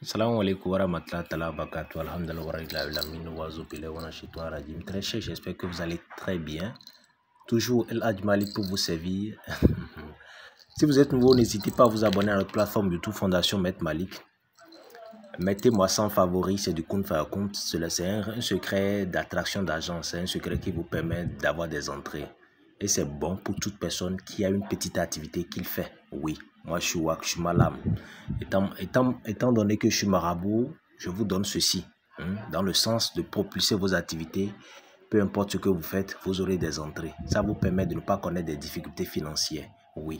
Assalamu alaikum warahmatullahi wabarakatuh. Alhamdulillah wa alamin wa zubile wa nashitwa rajim. Très cher, j'espère que vous allez très bien. Toujours El Hadj Malick pour vous servir. Si vous êtes nouveau, n'hésitez pas à vous abonner à notre plateforme YouTube Fondation Maître Malick. Mettez-moi 100 favoris, c'est du compte faire compte. C'est un secret d'attraction d'argent, c'est un secret qui vous permet d'avoir des entrées. Et c'est bon pour toute personne qui a une petite activité qu'il fait. Oui, moi je suis Wak, je suis Malam. Étant donné que je suis marabout, je vous donne ceci. Dans le sens de propulser vos activités. Peu importe ce que vous faites, vous aurez des entrées. Ça vous permet de ne pas connaître des difficultés financières. Oui.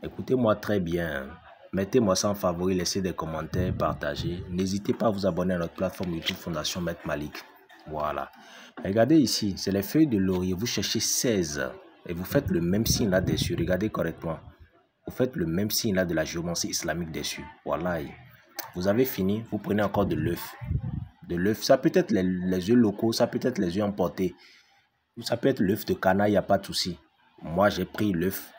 Écoutez-moi très bien. Mettez-moi ça en favori, laissez des commentaires, partagez. N'hésitez pas à vous abonner à notre plateforme YouTube Fondation Maître Malick. Voilà. Regardez ici, c'est les feuilles de laurier. Vous cherchez 16 et vous faites le même signe là-dessus. Regardez correctement. Vous faites le même signe là de la géomancie islamique dessus. Voilà. Vous avez fini. Vous prenez encore de l'œuf. De l'œuf. Ça peut être les œufs locaux, ça peut être les œufs importés. Ça peut être l'œuf de canaille, il n'y a pas de souci. Moi, j'ai pris l'œuf,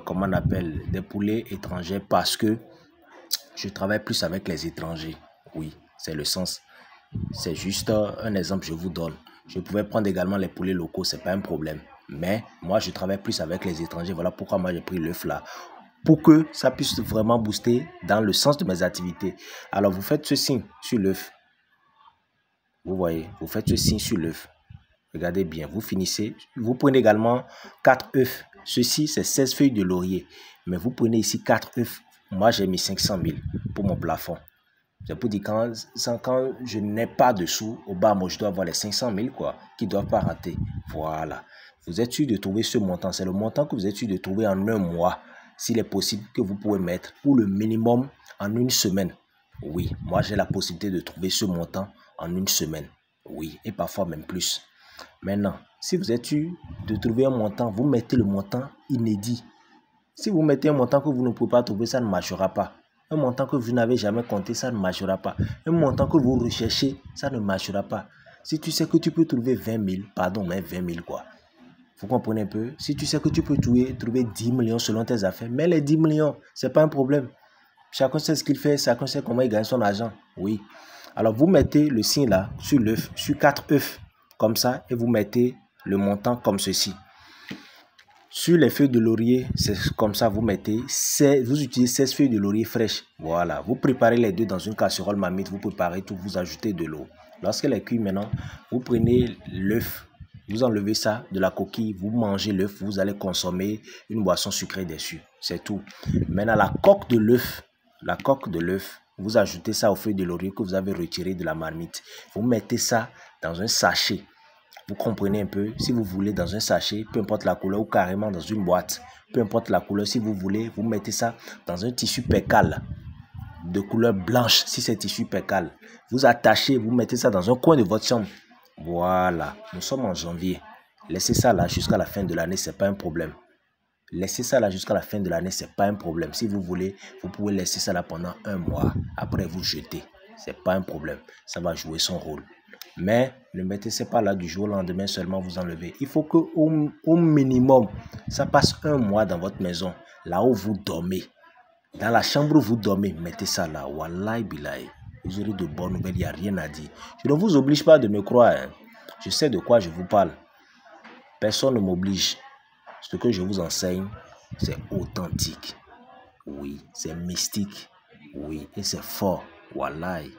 comment on appelle, des poulets étrangers parce que je travaille plus avec les étrangers. Oui, c'est le sens. C'est juste un exemple que je vous donne. Je pouvais prendre également les poulets locaux, c'est pas un problème. Mais moi, je travaille plus avec les étrangers. Voilà pourquoi moi, j'ai pris l'œuf là. Pour que ça puisse vraiment booster dans le sens de mes activités. Alors, vous faites ce signe sur l'œuf. Vous voyez, vous faites ce signe sur l'œuf. Regardez bien, vous finissez. Vous prenez également 4 œufs. Ceci, c'est 16 feuilles de laurier. Mais vous prenez ici 4 œufs. Moi, j'ai mis 500 000 pour mon plafond. C'est pour dire quand je n'ai pas de sous, au bas, moi, je dois avoir les 500 000 quoi, qui ne doivent pas rater. Voilà. Vous êtes sûr de trouver ce montant. C'est le montant que vous êtes sûr de trouver en un mois, s'il est possible, que vous pouvez mettre pour le minimum en une semaine. Oui, moi, j'ai la possibilité de trouver ce montant en une semaine. Oui, et parfois même plus. Maintenant, si vous êtes sûr de trouver un montant, vous mettez le montant inédit. Si vous mettez un montant que vous ne pouvez pas trouver, ça ne marchera pas. Un montant que vous n'avez jamais compté, ça ne marchera pas. Un montant que vous recherchez, ça ne marchera pas. Si tu sais que tu peux trouver 20 000, pardon, mais 20 000 quoi. Vous comprenez un peu? Si tu sais que tu peux trouver 10 millions selon tes affaires, mais les 10 millions, ce n'est pas un problème. Chacun sait ce qu'il fait, chacun sait comment il gagne son argent. Oui. Alors, vous mettez le signe là sur l'œuf, sur 4 œufs, comme ça, et vous mettez le montant comme ceci. Sur les feuilles de laurier, c'est comme ça, vous utilisez 16 feuilles de laurier fraîches. Voilà, vous préparez les deux dans une casserole marmite, vous préparez tout, vous ajoutez de l'eau. Lorsqu'elle est cuite maintenant, vous prenez l'œuf, vous enlevez ça de la coquille, vous mangez l'œuf, vous allez consommer une boisson sucrée dessus. C'est tout. Maintenant, la coque de l'œuf, vous ajoutez ça aux feuilles de laurier que vous avez retirées de la marmite. Vous mettez ça dans un sachet. Vous comprenez un peu, si vous voulez dans un sachet, peu importe la couleur, ou carrément dans une boîte, peu importe la couleur, si vous voulez, vous mettez ça dans un tissu percale de couleur blanche, si c'est tissu percale. Vous attachez, vous mettez ça dans un coin de votre chambre. Voilà, nous sommes en janvier. Laissez ça là jusqu'à la fin de l'année, c'est pas un problème. Laissez ça là jusqu'à la fin de l'année, c'est pas un problème. Si vous voulez, vous pouvez laisser ça là pendant un mois. Après, vous jetez. C'est pas un problème. Ça va jouer son rôle. Mais ne mettez ça pas là du jour au lendemain seulement vous enlevez. Il faut que au minimum, ça passe un mois dans votre maison, là où vous dormez. Dans la chambre où vous dormez, mettez ça là. Wallahi billahi. Vous aurez de bonnes nouvelles, il n'y a rien à dire. Je ne vous oblige pas de me croire. Je sais de quoi je vous parle. Personne ne m'oblige. Ce que je vous enseigne, c'est authentique. Oui, c'est mystique. Oui, et c'est fort. Wallahi.